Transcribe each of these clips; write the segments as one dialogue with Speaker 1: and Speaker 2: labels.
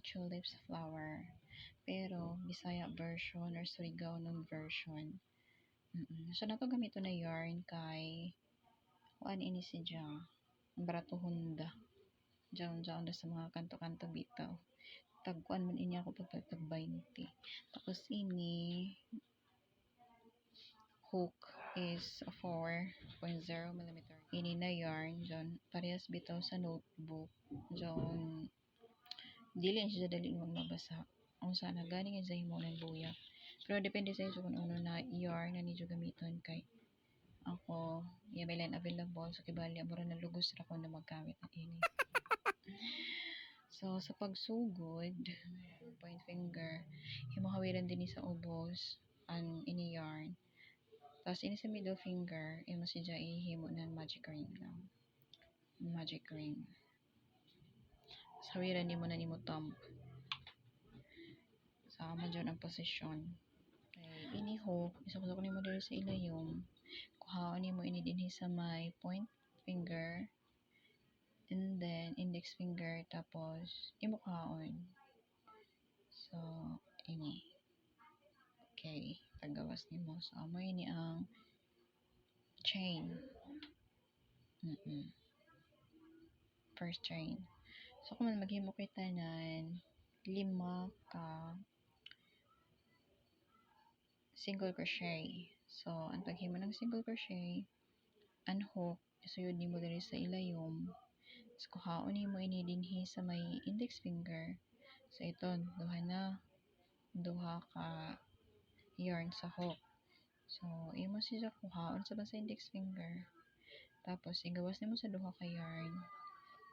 Speaker 1: tulips flower. Pero, Bisaya version or Surigao version. So, nato gamito na yarn kay kuan ini siya. Barato Honda. Diyan sa mga kanto-kanto bitaw. Tagkuan man ini ako pag tag 20. Tapos ini hook is 4.0 millimeter. Ini na yarn dyan. Parehas bitaw sa notebook. Dyan. Dili siya dali magbasa. Kung sana galing sa himo ng buyak. Pero depende sa iso kung ano na yarn na niyo gamiton kay ako, may line available so kibali amura na lugos ra ko na magkamit na ini. So sa pagsugod, point finger, himahawiran din sa ubos ang ini yarn. Tapos ini sa middle finger, imo siya ihimo ng magic ring lang. Magic ring. Sawiran nimo na nimo thumb. Sama dyan ang posisyon. Okay, ini hook, isok-sok nimo dito sa ilayong. Kuhaon nimo ini dinhi sa may point finger. And then, index finger, tapos, imo kaon. So, ini. Okay, tagawas nimo. So, amo ini ang chain. First chain. So, kung maghimo kay tanan, 5 ka single crochet. So, ang paghimo ng single crochet, unhook, isuyod nimo diri sa ilayom. So, kuhaon nimo ini dinhi sa may index finger. So, ito, duha ka yarn sa hook. So, imo siya kuhaon sa basa index finger. Tapos, igawas nimo sa duha ka yarn.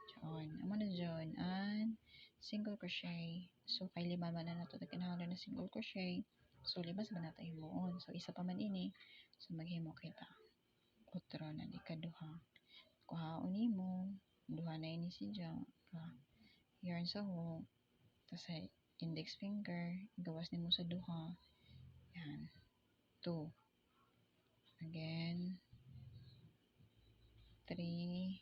Speaker 1: Diyan. Amo na dyan. And, single crochet. So, kay 5 man na nato kinahanglan na single crochet. So, 5 sa nato himuon. So, isa pa man ini. So, maghimo kita. Otro na di kaduha. Kuhaon nimo. Duha na ini siya. Yarn sa hook. Tapos, index finger. Gawas nimo sa duha. Yan. 2. Again. 3.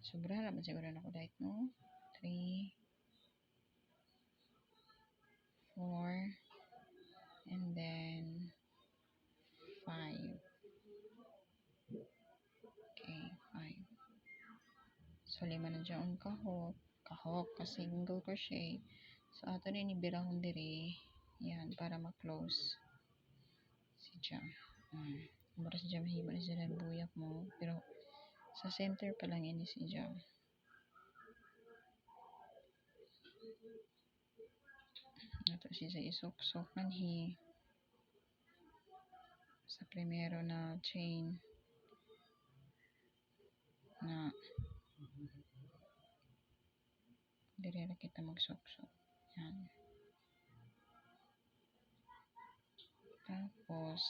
Speaker 1: Sobra naman siguro na ako dahil, no? 3. 4. And then 5. Okay, 5. So, 5 na dyan kahok. Kahok, kasi single crochet. So, ato na inibirahon diri. Yan, para ma-close. Si dyan. Mura si dyan, mahima na siya ng buyak mo. Pero, sa center pa lang ini si dyan. Ito siya isok-sok manhi. Sa primero na chain. Na dire na kita magsok-sok. Yan. Tapos,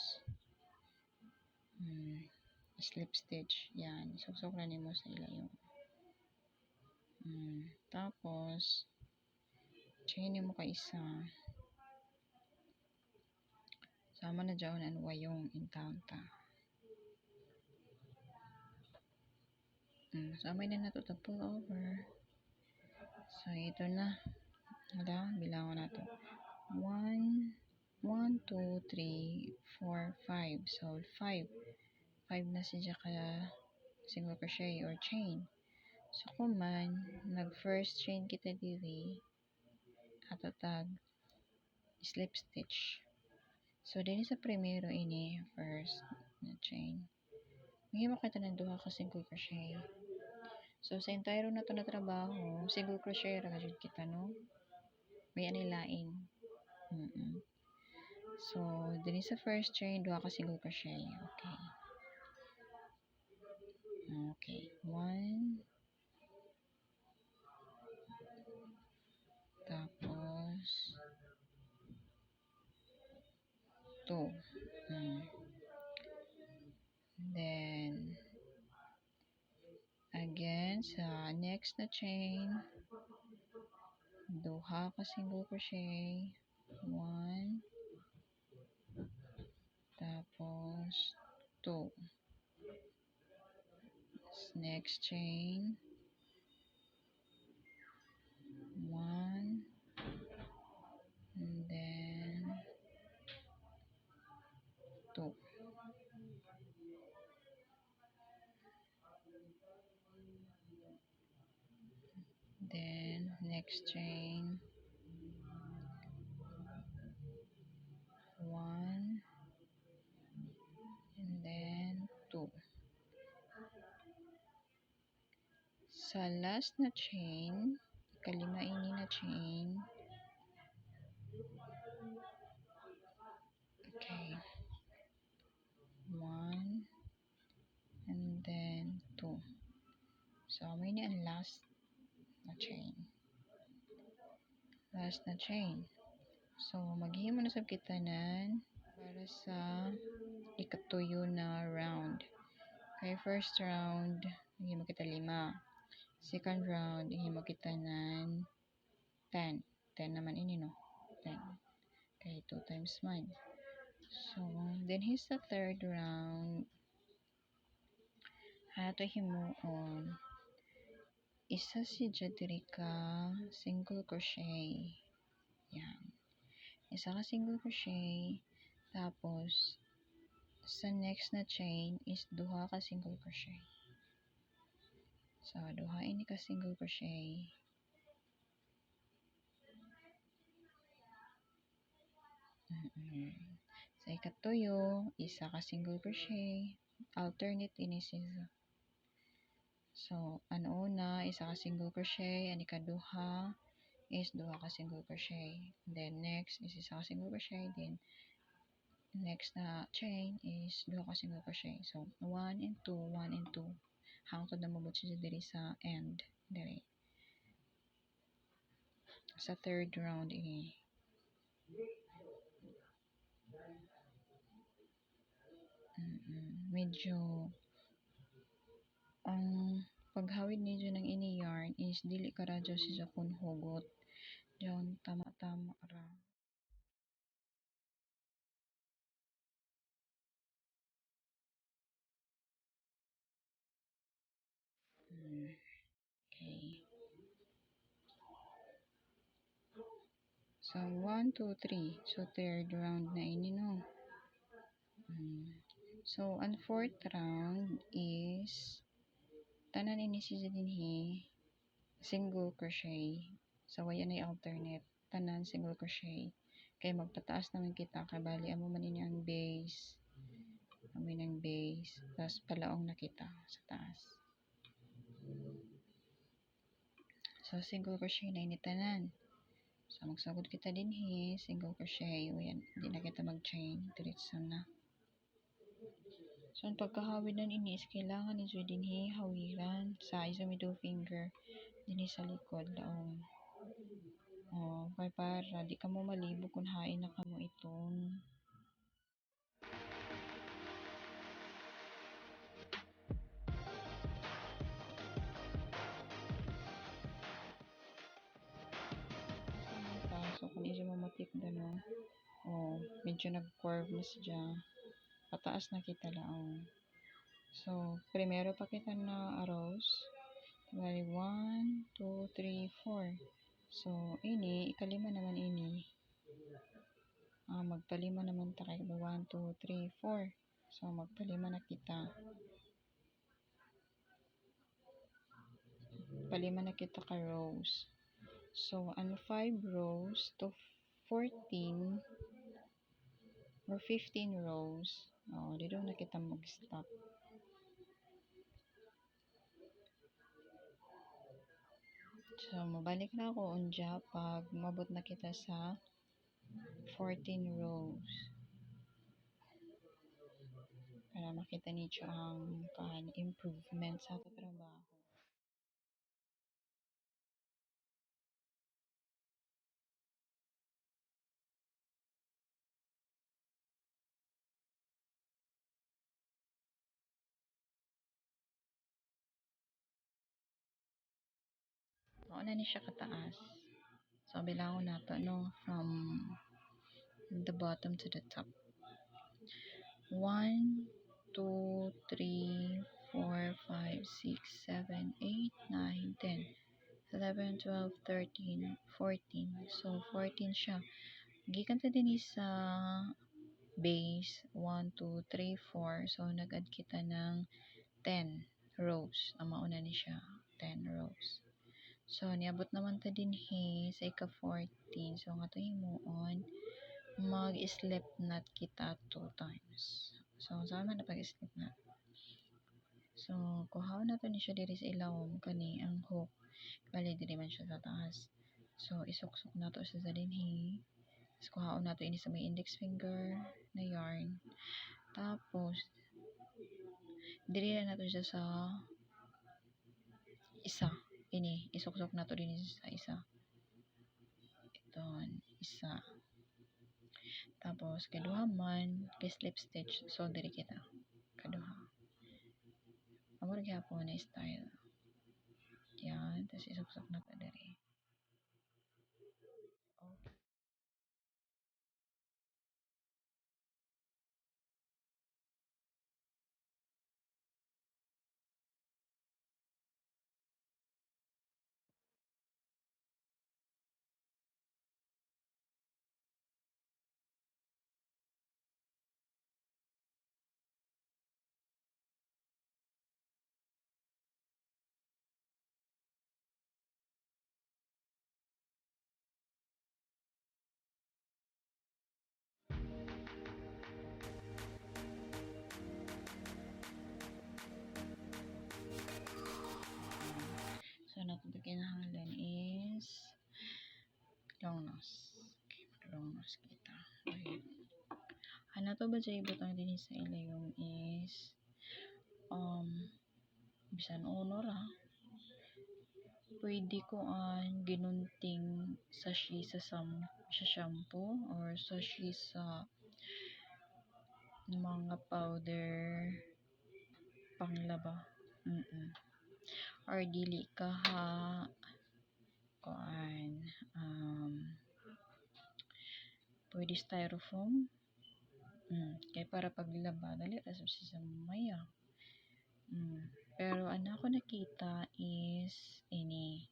Speaker 1: slip stitch. Yan. Sok-sok na nimo sa ilayong. Tapos, chain mo ka isa. Sama na dyan ang wayong intanta. Samay na nato to pull over. So, ito na. Bilangon na to. 1, 2, 3, 4, 5. So, 5. 5 na siya ka single crochet or chain. So, kung man, nag-first chain kita diri, atatag, slip stitch. So, din sa primero ini, first na chain. Mahimo kita ng duha ka single crochet. So, sa entire na to na trabaho, single crochet ra jud kita, no? May anilain. So, din sa first chain, duha ka single crochet. Okay. Okay. 1. Tapos, 2. Then, again, sa next na chain, duha ka single crochet. 1. Tapos, 2. Next chain, 2. Then next chain 1 and then 2. Sa last na chain, ikalima ini na chain, okay, 1 and then 2. So may ni ang last na chain. Last na chain. So maghimo na sab kita nan para sa ikatuyo na round. Okay, first round, maghimo kita 5. Second round, ihimo kita nan 10. 10 naman ini, no? 10. Okay, 2 times 1. So, then here's the third round. Hato himuon. Isa si diri ka single crochet. Yan. Isa ka single crochet. Tapos, sa next na chain is duha ka single crochet. So, duha ini ka single crochet. Sa ikatuyo, isa ka single crochet. Alternate ini siya. So, ano una, isa ka single crochet. Ang ikaduha is duha ka single crochet. Then, next is isa ka single crochet. Then, next na chain is duha ka single crochet. So, 1 and 2, 1 and 2. Hangtod na mabot siya diri sa end. Diri. Sa third round ini. Medyo ang paghawid medyo ng ini yarn is dili ka radyo siya kun hugot. Diyan tama-tama ra. Okay. So, 1, 2, 3. So, third round na ini, no? So, ang fourth round is tanan ini siya dinhi single crochet. So, ayan ay alternate. Tanan single crochet. Kaya magpataas naman kita. Kabali, amo man ini ang base. Amoy ng base. Tapos, palaong na kita sa taas. So, single crochet na ini tanan. So, magsagod kita dinhi single crochet. O yan, hindi na kita mag-chain. Diretso na. So, ang pagkahawid ng ini is kailangan ni dinhi hawiran sa isa middle finger dinhi sa likod daong. Oh, kay para di ka mo malibog kung hain na kamo itong. So, kung isa mo matikda, no? Oh, medyo nag-curve na siya. Pataas na kita laong. So, primero pa kita na arrows. Bali, 1, 2, 3, 4. So, ini, ikalima naman ini. Magpalima naman ta kay 1, 2, 3, 4. So, magpalima na kita. Palima na kita ka rows. So, ang 5 rows to 14 or 15 rows. Dito na kita mag-stop. So, mabalik na ako unja pag mabot na kita sa 14 rows. Para makita niyo ang improvement sa trabaho. Mao na ni siya kataas. So, bilangon nato, no? From the bottom to the top. 1, 2, 3, 4, 5, 6, 7, 8, 9, 10, 11, 12, 13, 14. So, 14 siya. Gikan ta din sa base 1, 2, 3, 4. So, nag-add kita ng 10 rows. Ang mauna ni siya, 10 rows. So, niabot naman ta din sa ika-14. So, nga to himuon, mag-slip knot kita 2 times. So, saan man na pag-slip knot? So, kuhaon na to ni siya diri sa ilawom kani ang hook. Bali, diri man siya sa taas. So, isuksok na to sa dinhi. Tapos, kuhaon na to ini sa may index finger na yarn. Tapos, diri na to siya sa isa. Ini, isuksok na to din sa isa. Ito, isa. Tapos, kaduha man, kay slip stitch. So, diri kita. Kaduha. Amor gyapon na style. Yan. Tapos, isuksok na to diri. Okay. So, natin kinahanglan is long nose. Okay, long nose kita. Okay. Ano to ba dyan ibutang din sa ilayong is bisan honor ha. Pwede ko ang ginunting sashi sa shampoo or sashi sa mga powder panglaba. Or dili ka ha kuan pwede styrofoam. Kaya para paglaba dali ra sa maya. Pero ang ako nakita is ini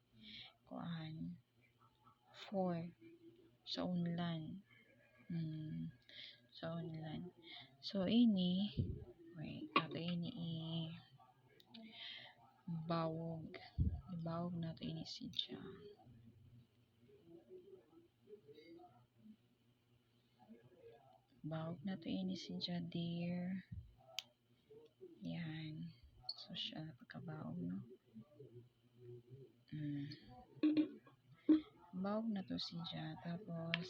Speaker 1: kuan 4 sa unlan. Sa unlan. So ini wait, ato ini bawog. Ibawog na to ini siya. Bawog na to ini siya dear. Yan. So siya pagkabawog no. Bawog na to siya. Tapos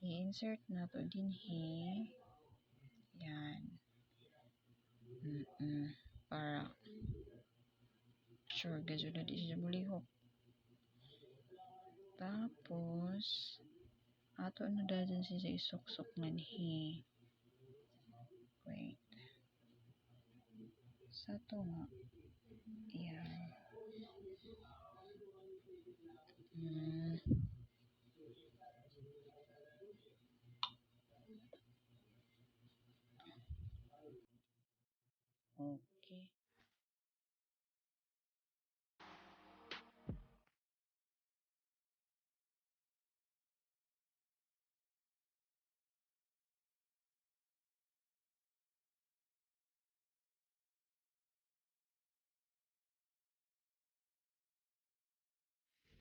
Speaker 1: i-insert na to dinhi. Yan. Para sure gadyo na di siya mulihok. Tapos ato na dyan siya isuksok manhi. Wait. Sa to nga. Yan. Okay.